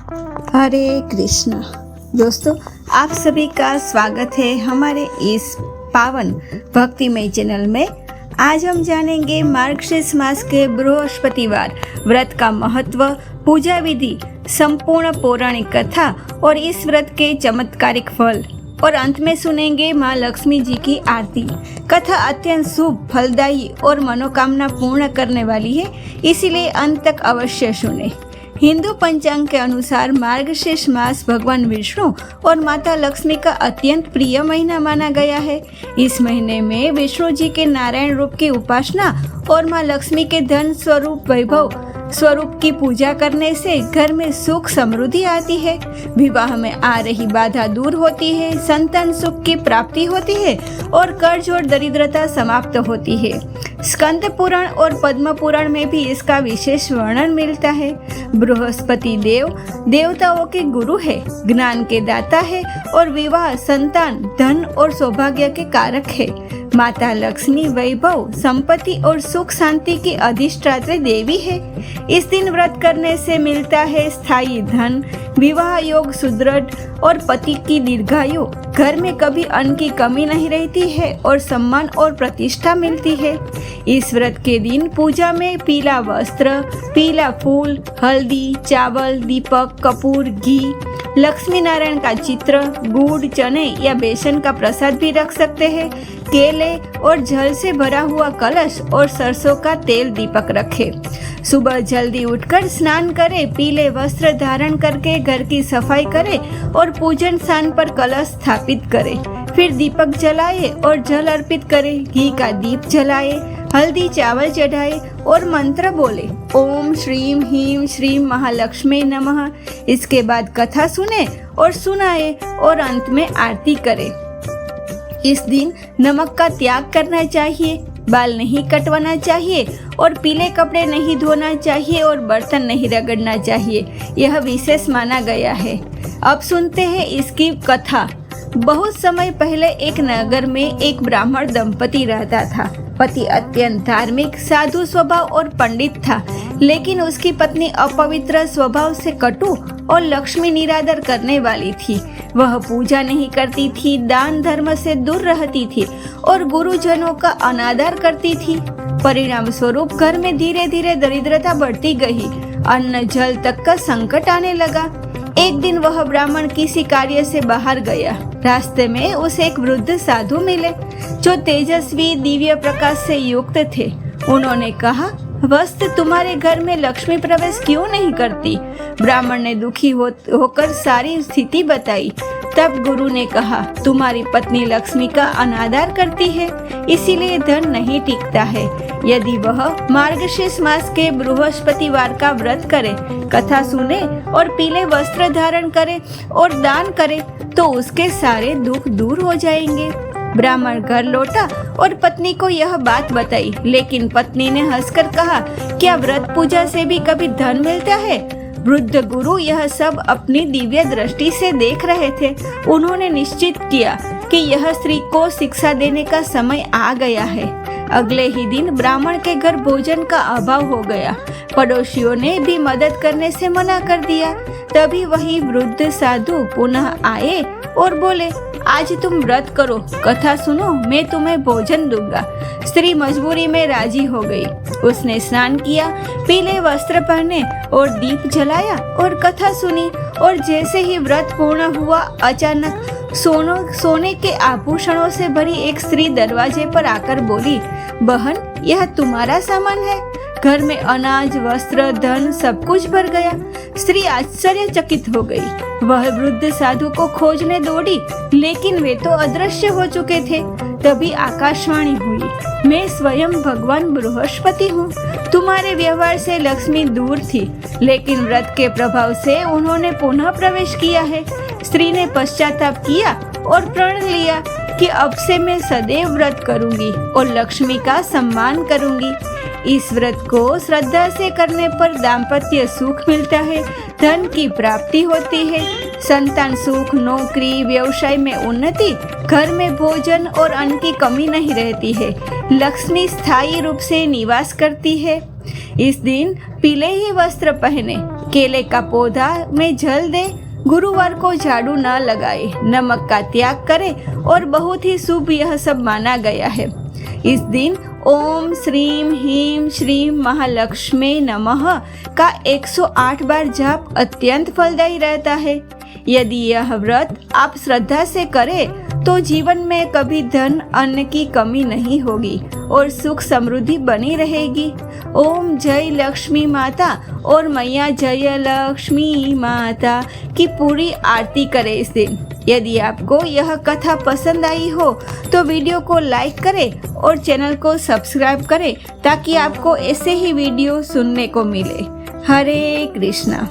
हरे कृष्णा। दोस्तों, आप सभी का स्वागत है हमारे इस पावन भक्तिमय चैनल में। आज हम जानेंगे मार्गशीर्ष मास के बृहस्पतिवार व्रत का महत्व, पूजा विधि, संपूर्ण पौराणिक कथा और इस व्रत के चमत्कारिक फल, और अंत में सुनेंगे माँ लक्ष्मी जी की आरती। कथा अत्यंत शुभ, फलदायी और मनोकामना पूर्ण करने वाली है, इसीलिए अंत तक अवश्य सुने। हिंदू पंचांग के अनुसार मार्गशीर्ष मास भगवान विष्णु और माता लक्ष्मी का अत्यंत प्रिय महीना माना गया है। इस महीने में विष्णु जी के नारायण रूप की उपासना और माँ लक्ष्मी के धन स्वरूप वैभव स्वरूप की पूजा करने से घर में सुख समृद्धि आती है, विवाह में आ रही बाधा दूर होती है, संतान सुख की प्राप्ति होती है और कर्ज और दरिद्रता समाप्त होती है। स्कंद पुराण और पद्म पुराण में भी इसका विशेष वर्णन मिलता है। बृहस्पति देव देवताओं के गुरु है, ज्ञान के दाता है और विवाह, संतान, धन और सौभाग्य के कारक है। माता लक्ष्मी वैभव, संपत्ति और सुख शांति की अधिष्ठात्री देवी है। इस दिन व्रत करने से मिलता है स्थायी धन, विवाह योग सुदृढ़ और पति की दीर्घायु। घर में कभी अन्न की कमी नहीं रहती है और सम्मान और प्रतिष्ठा मिलती है। इस व्रत के दिन पूजा में पीला वस्त्र, पीला फूल, हल्दी, चावल, दीपक, कपूर, घी, लक्ष्मी नारायण का चित्र, गुड़, चने या बेसन का प्रसाद भी रख सकते हैं। केले और जल से भरा हुआ कलश और सरसों का तेल दीपक रखें। सुबह जल्दी उठकर स्नान करें, पीले वस्त्र धारण करके घर की सफाई करें और पूजन स्थान पर कलश स्थापित करें। फिर दीपक जलाए और जल अर्पित करें, घी का दीप जलाए, हल्दी चावल चढ़ाए और मंत्र बोले, ओम श्रीम ह्रीम श्रीम महालक्ष्मी नमः। इसके बाद कथा सुने और सुनाए और अंत में आरती करें। इस दिन नमक का त्याग करना चाहिए, बाल नहीं कटवाना चाहिए और पीले कपड़े नहीं धोना चाहिए और बर्तन नहीं रगड़ना चाहिए। यह विशेष माना गया है। अब सुनते हैं इसकी कथा। बहुत समय पहले एक नगर में एक ब्राह्मण दंपति रहता था। पति अत्यंत धार्मिक, साधु स्वभाव और पंडित था, लेकिन उसकी पत्नी अपवित्र स्वभाव से कटु और लक्ष्मी निरादर करने वाली थी। वह पूजा नहीं करती थी, दान धर्म से दूर रहती थी और गुरुजनों का अनादर करती थी। परिणाम स्वरूप घर में धीरे धीरे दरिद्रता बढ़ती गई, अन्न जल तक का संकट आने लगा। एक दिन वह ब्राह्मण किसी कार्य से बाहर गया। रास्ते में उसे एक वृद्ध साधु मिले जो तेजस्वी दिव्य प्रकाश से युक्त थे। उन्होंने कहा, वस्त तुम्हारे घर में लक्ष्मी प्रवेश क्यों नहीं करती? ब्राह्मण ने दुखी होकर सारी स्थिति बताई। तब गुरु ने कहा, तुम्हारी पत्नी लक्ष्मी का अनादर करती है, इसीलिए धन नहीं टिकता है। यदि वह मार्गशीर्ष मास के बृहस्पतिवार का व्रत करे, कथा सुने और पीले वस्त्र धारण करे और दान करे तो उसके सारे दुख दूर हो जाएंगे। ब्राह्मण घर लौटा और पत्नी को यह बात बताई, लेकिन पत्नी ने हंसकर कहा, क्या व्रत पूजा से भी कभी धन मिलता है? वृद्ध गुरु यह सब अपनी दिव्य दृष्टि से देख रहे थे। उन्होंने निश्चित किया कि यह स्त्री को शिक्षा देने का समय आ गया है। अगले ही दिन ब्राह्मण के घर भोजन का अभाव हो गया। पड़ोसियों ने भी मदद करने से मना कर दिया। तभी वही वृद्ध साधु पुनः आए और बोले, आज तुम व्रत करो, कथा सुनो, मैं तुम्हें भोजन दूंगा। स्त्री मजबूरी में राजी हो गई। उसने स्नान किया, पीले वस्त्र पहने और दीप जलाया और कथा सुनी। और जैसे ही व्रत पूर्ण हुआ, अचानक सोने के आभूषणों से भरी एक स्त्री दरवाजे पर आकर बोली, बहन, यह तुम्हारा सामान है। घर में अनाज, वस्त्र, धन सब कुछ भर गया। स्त्री आश्चर्यचकित हो गई। वह वृद्ध साधु को खोजने दौड़ी, लेकिन वे तो अदृश्य हो चुके थे। तभी आकाशवाणी हुई, मैं स्वयं भगवान बृहस्पति हूँ। तुम्हारे व्यवहार से लक्ष्मी दूर थी, लेकिन व्रत के प्रभाव से उन्होंने पुनः प्रवेश किया है। स्त्री ने पश्चाताप किया और प्रण लिया कि अब से मैं सदैव व्रत करूंगी और लक्ष्मी का सम्मान करूंगी। इस व्रत को श्रद्धा से करने पर दाम्पत्य सुख मिलता है, धन की प्राप्ति होती है, संतान सुख, नौकरी, व्यवसाय में उन्नति, घर में भोजन और अन्न की कमी नहीं रहती है, लक्ष्मी स्थायी रूप से निवास करती है। इस दिन पीले ही वस्त्र पहने केले का पौधा में जल दे, गुरुवार को झाड़ू न लगाए, नमक का त्याग करे और बहुत ही शुभ यह सब माना गया है। इस दिन ओम श्रीम ह्रीम श्रीम महालक्ष्मी नमः का 108 बार जाप अत्यंत फलदायी रहता है। यदि यह व्रत आप श्रद्धा से करें तो जीवन में कभी धन अन्न की कमी नहीं होगी और सुख समृद्धि बनी रहेगी। ओम जय लक्ष्मी माता और मैया जय लक्ष्मी माता की पूरी आरती करें इस दिन। यदि आपको यह कथा पसंद आई हो तो वीडियो को लाइक करें और चैनल को सब्सक्राइब करें ताकि आपको ऐसे ही वीडियो सुनने को मिले। हरे कृष्णा।